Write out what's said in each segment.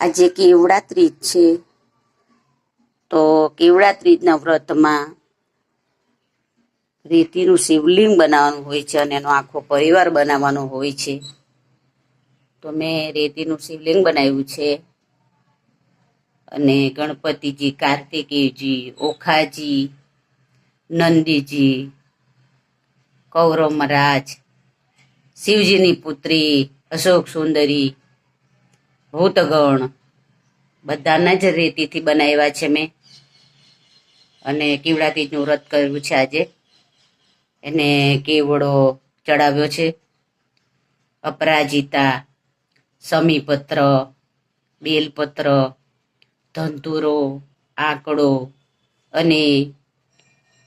આજે કેવડા ત્રીજ છે, તો કેવડા ત્રીજના વ્રતમાં રેતીનું શિવલિંગ બનાવવાનું હોય છે અને એનો આખો પરિવાર બનાવવાનો હોય છે. તો મેં રેતીનું શિવલિંગ બનાવ્યું છે અને ગણપતિજી, કાર્તિકેયજી, ઓખાજી, નંદીજી, કૌરવ મહારાજ, શિવજીની પુત્રી, અશોક સુંદરી, ભૂતગણ બધાના જ રેતીથી બનાવ્યા છે મેં. અને કેવડા ત્રીજનું વ્રત કર્યું છે આજે. એને કેવડો ચડાવ્યો છે, અપરાજિતા, સમીપત્ર, બેલપત્ર, ધંતુરો, આંકડો અને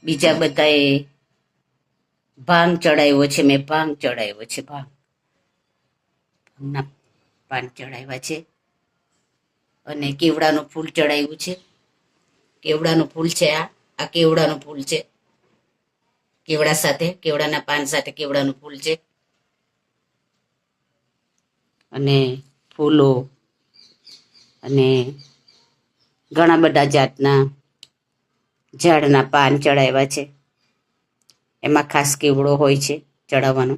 બીજા બધાએ ભાંગ ચડાવ્યો છે. મેં ભાંગ ચડાવ્યો છે, ભાંગના પાન ચડાવ્યા છે અને કેવડાનું ફૂલ ચડાવ્યું છે. કેવડાનું ફૂલ છે, આ કેવડાનું ફૂલ છે. કેવડા સાથે, કેવડાના પાન સાથે કેવડાનું ફૂલ છે અને ફૂલો અને ઘણા બધા જાતના ઝાડના પાન ચડાવ્યા છે. એમાં ખાસ કેવડો હોય છે ચડાવવાનો,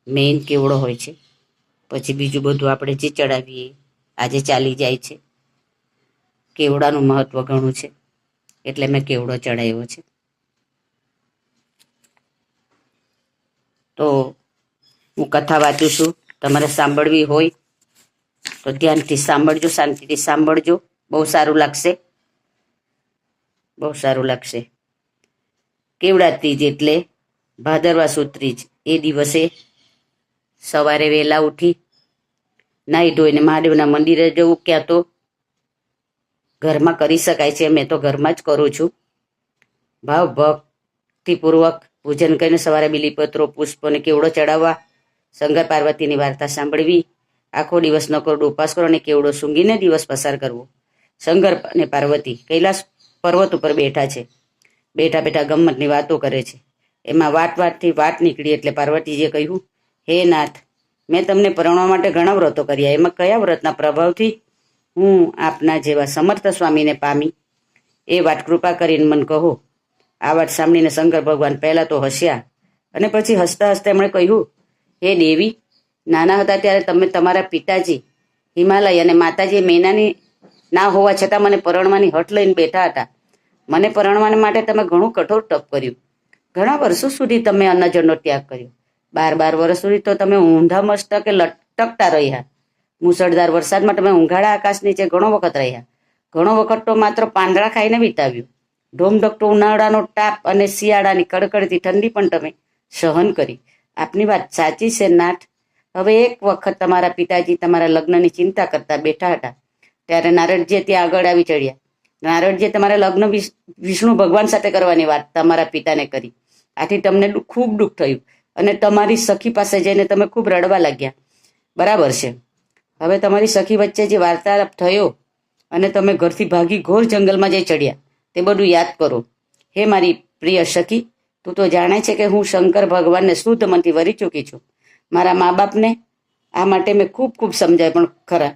મેઇન કેવડો હોય છે. પછી બીજું બધું આપણે જે ચડાવીએ આજે ચાલી જાય છે. કેવડાનું મહત્વ ઘણું છે એટલે મેં કેવડો ચડાવ્યો છે. તો હું કથા વાંચું છું, તમારે સાંભળવી હોય તો ધ્યાનથી સાંભળજો, શાંતિથી સાંભળજો. બહુ સારું લાગશે, બહુ સારું લાગશે. કેવડા ત્રીજ એટલે ભાદરવા સુદ ત્રીજ. એ દિવસે સવારે વહેલા ઉઠી નાહી ધોઈને મહાદેવના મંદિરે જવું, ક્યાં તો ઘરમાં કરી શકાય છે. મેં તો ઘરમાં જ કરું છું. ભાવ ભક્તિપૂર્વક પૂજન કરીને સવારે બીલીપત્રો, પુષ્પોને કેવડો ચડાવવા, શંકર પાર્વતીની વાર્તા સાંભળવી, આખો દિવસ નકોરડો ઉપાસ કરો અને કેવડો સૂંઘીને દિવસ પસાર કરવો. શંકર અને પાર્વતી કૈલાસ પર્વત ઉપર બેઠા છે. બેઠા બેઠા ગમ્મતની વાતો કરે છે. એમાં વાટથી વાત નીકળી એટલે પાર્વતીજીએ કહ્યું, હે નાથ, મેં તમને પરણવા માટે ઘણા વ્રતો કર્યા, એમાં કયા વ્રતના પ્રભાવથી હું આપના જેવા સમર્થ સ્વામીને પામી? એ વાત કૃપા કરીને મને કહો. આ વાત સાંભળીને શંકર ભગવાન પહેલા તો હસ્યા અને પછી હસતા હસતા એમણે કહ્યું, હે દેવી, નાના હતા ત્યારે તમે તમારા પિતાજી હિમાલય અને માતાજી મેનાની ના હોવા છતાં મને પરણવાની હઠ લઈને બેઠા હતા. મને પરણવા માટે તમે ઘણું કઠોર તપ કર્યું. ઘણા વર્ષો સુધી તમે અન્નજળનો ત્યાગ કર્યો. 12 વર્ષ સુધી તો તમે ઊંધા મસ્તકે લટકતા રહ્યા. મુસળધાર વરસાદમાં તમે ઊંઘાડા આકાશ નીચે ઘણો વખત રહ્યા. ઘણો વખત તો માત્ર પાંદડા ખાઈને વિતાવ્યું. ઢોમઢકતો ઉનાળાનો તાપ અને શિયાળાની કડકડતી ઠંડી પણ તમે સહન કરી. આપની વાત સાચી છે નાથ. હવે એક વખત તમારા પિતાજી તમારા લગ્નની ચિંતા કરતા બેઠા હતા ત્યારે નારદજીએ ત્યાં આગળ આવી ચડ્યા. નારદજીએ તમારા લગ્ન વિષ્ણુ ભગવાન સાથે કરવાની વાત તમારા પિતાને કરી. આથી તમને ખૂબ દુઃખ થયું અને તમારી સખી પાસે જઈને તમે ખૂબ રડવા લાગ્યા. બરાબર છે. હવે તમારી સખી વચ્ચે જે વાર્તાલાપ થયો અને તમે ઘરથી ભાગી ઘોર જંગલમાં જઈ ચડ્યા તે બધું યાદ કરો. હે મારી પ્રિય સખી, તું તો જાણે છે કે હું શંકર ભગવાનને શુદ્ધ મનથી વરી ચૂકી છું. મારા મા બાપને આ માટે મેં ખૂબ ખૂબ સમજાય પણ ખરા,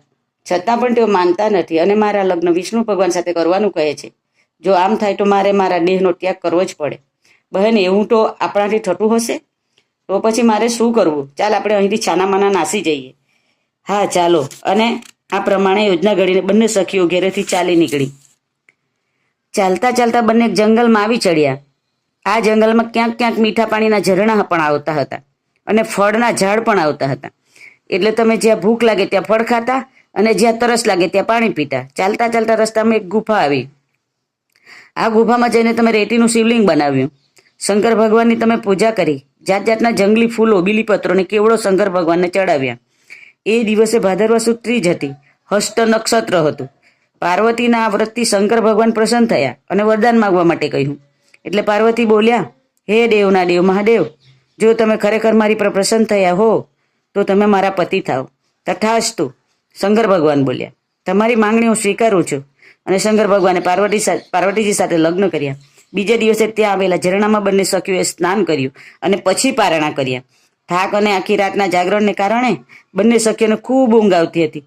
છતાં પણ તેઓ માનતા નથી અને મારા લગ્ન વિષ્ણુ ભગવાન સાથે કરવાનું કહે છે. જો આમ થાય તો મારે મારા દેહનો ત્યાગ કરવો જ પડે. બહેન, એવું તો આપણાથી થતું હશે? તો પછી મારે શું કરવું? ચાલ આપણે અહીંથી છાનામાના નાસી જઈએ. હા ચાલો. અને આ પ્રમાણે યોજના ઘડીને બંને સખીઓ ઘેરેથી ચાલી નીકળી. ચાલતા ચાલતા બંને જંગલમાં આવી ચડ્યા. આ જંગલમાં ક્યાંક ક્યાંક મીઠા પાણીના ઝરણા પણ આવતા હતા અને ફળના ઝાડ પણ આવતા હતા. એટલે તમે જ્યાં ભૂખ લાગે ત્યાં ફળ ખાતા અને જ્યાં તરસ લાગે ત્યાં પાણી પીતા. ચાલતા ચાલતા રસ્તામાં એક ગુફા આવી. આ ગુફામાં જઈને તમે રેતીનું શિવલિંગ બનાવ્યું. શંકર ભગવાનની તમે પૂજા કરી. જાત જાતના જંગલી ફૂલો, બીલીપત્રોને કેવડો શંકર ભગવાનને ચડાવ્યા. એ દિવસે ભાદરવા સુદ ત્રીજ હતી. હસ્ત નક્ષત્ર હતું. પાર્વતીના આ વ્રતથી શંકર ભગવાન પ્રસન્ન થયા અને વરદાન માંગવા માટે કહ્યું. એટલે પાર્વતી બોલ્યા, હે દેવના દેવ મહાદેવ, જો તમે ખરેખર મારી પર પ્રસન્ન થયા હો તો તમે મારા પતિ થાવ. તથાસ્તુ. શંકર ભગવાન બોલ્યા, તમારી માંગણી હું સ્વીકારું છું. અને શંકર ભગવાને પાર્વતીજી સાથે લગ્ન કર્યા. બીજે દિવસે ત્યાં આવેલા ઝરણામાં બંને સખીઓએ સ્નાન કર્યું અને પછી પારણા કર્યા. થાક અને આખી રાતના જાગરણને કારણે બંને સખીઓને ખૂબ ઊંઘ આવતી હતી.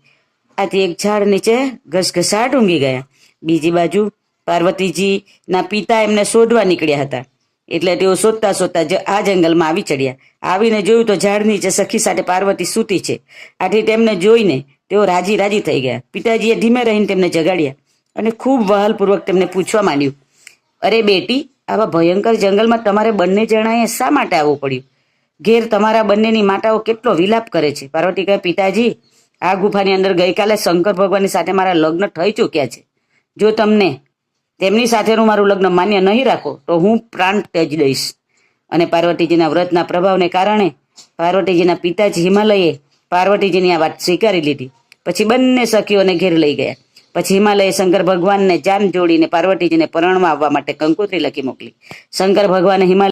આથી એક ઝાડ નીચે ઘસઘસાટ ઊંઘી ગયા. બીજી બાજુ પાર્વતીજીના પિતા એમને શોધવા નીકળ્યા હતા. એટલે તેઓ શોધતા શોધતા આ જંગલમાં આવી ચડ્યા. આવીને જોયું તો ઝાડ નીચે સખી સાથે પાર્વતી સૂતી છે. આથી તેમને જોઈને તેઓ રાજી રાજી થઈ ગયા. પિતાજીએ ધીમે રહીને તેમને જગાડ્યા અને ખૂબ વહાલપૂર્વક તેમને પૂછવા માંડ્યું, અરે બેટી, આવા ભયંકર જંગલમાં તમારે બંને જણાએ શા માટે આવવું પડ્યું? ઘેર તમારા બંનેની માતાઓ કેટલો વિલાપ કરે છે. પાર્વતી કહે, પિતાજી, આ ગુફાની અંદર ગઈકાલે શંકર ભગવાનની સાથે મારા લગ્ન થઈ ચૂક્યા છે. જો તમને તેમની સાથેનું મારું લગ્ન માન્ય નહીં રાખો તો હું પ્રાણ ત્યજી દઈશ. અને પાર્વતીજીના વ્રતના પ્રભાવને કારણે પાર્વતીજીના પિતાજી હિમાલયે પાર્વતીજીની આ વાત સ્વીકારી લીધી. પછી બંને સખીઓને ઘેર લઈ ગયા. પછી હિમાલયે શંકર ભગવાનને જાન જોડીને પાર્વતીજીને પરણવા આવવા માટે કંકોત્રી લખી મોકલી. શંકર ભગવાને હિમાલય